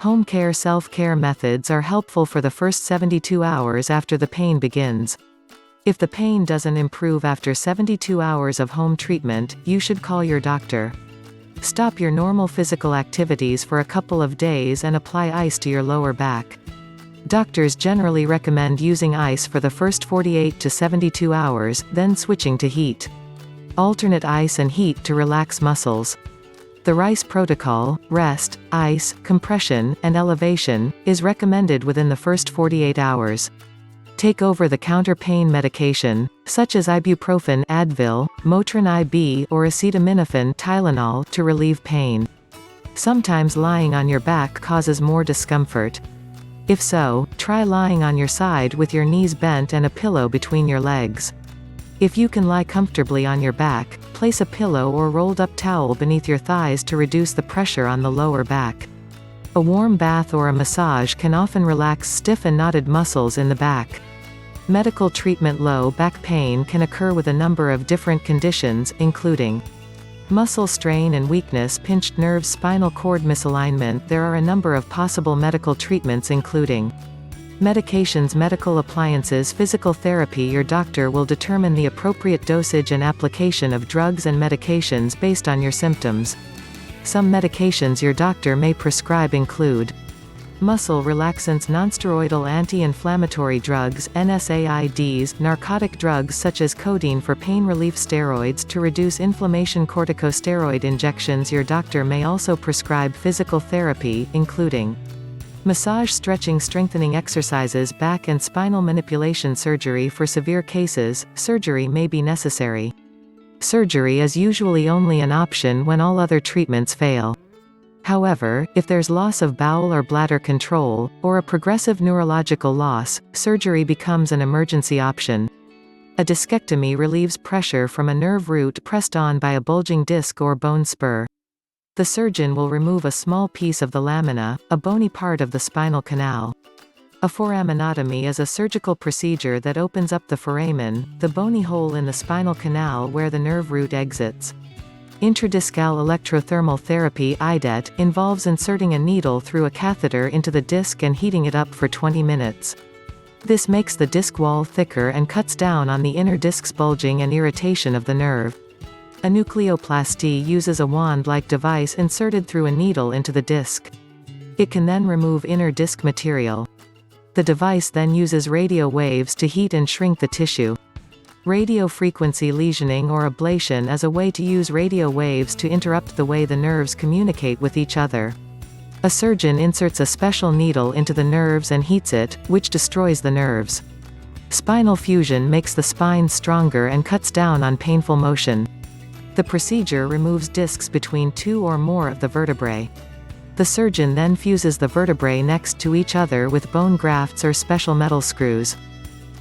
Home care self-care methods are helpful for the first 72 hours after the pain begins. If the pain doesn't improve after 72 hours of home treatment, you should call your doctor. Stop your normal physical activities for a couple of days and apply ice to your lower back. Doctors generally recommend using ice for the first 48 to 72 hours, then switching to heat. Alternate ice and heat to relax muscles. The RICE protocol, rest, ice, compression, and elevation, is recommended within the first 48 hours. Take over-the-counter pain medication, such as ibuprofen Advil, Motrin IB or acetaminophen Tylenol to relieve pain. Sometimes lying on your back causes more discomfort. If so, try lying on your side with your knees bent and a pillow between your legs. If you can lie comfortably on your back, place a pillow or rolled-up towel beneath your thighs to reduce the pressure on the lower back. A warm bath or a massage can often relax stiff and knotted muscles in the back. Medical treatment. Low back pain can occur with a number of different conditions, including muscle strain and weakness, pinched nerves, spinal cord misalignment. There are a number of possible medical treatments including medications, medical appliances, physical therapy. Your doctor will determine the appropriate dosage and application of drugs and medications based on your symptoms. Some medications your doctor may prescribe include muscle relaxants, nonsteroidal anti-inflammatory drugs, NSAIDs, narcotic drugs such as codeine for pain relief, steroids to reduce inflammation, corticosteroid injections. Your doctor may also prescribe physical therapy, including massage, stretching, strengthening exercises, back and spinal manipulation. Surgery. For severe cases, surgery may be necessary. Surgery is usually only an option when all other treatments fail. However, if there's loss of bowel or bladder control, or a progressive neurological loss, surgery becomes an emergency option. A discectomy relieves pressure from a nerve root pressed on by a bulging disc or bone spur. The surgeon will remove a small piece of the lamina, a bony part of the spinal canal. A foraminotomy is a surgical procedure that opens up the foramen, the bony hole in the spinal canal where the nerve root exits. Intradiscal electrothermal therapy (IDET) involves inserting a needle through a catheter into the disc and heating it up for 20 minutes. This makes the disc wall thicker and cuts down on the inner disc's bulging and irritation of the nerve. A nucleoplasty uses a wand-like device inserted through a needle into the disc. It can then remove inner disc material. The device then uses radio waves to heat and shrink the tissue. Radiofrequency lesioning or ablation is a way to use radio waves to interrupt the way the nerves communicate with each other. A surgeon inserts a special needle into the nerves and heats it, which destroys the nerves. Spinal fusion makes the spine stronger and cuts down on painful motion. The procedure removes discs between two or more of the vertebrae. The surgeon then fuses the vertebrae next to each other with bone grafts or special metal screws.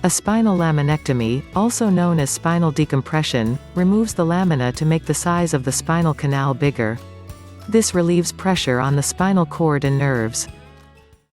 A spinal laminectomy, also known as spinal decompression, removes the lamina to make the size of the spinal canal bigger. This relieves pressure on the spinal cord and nerves.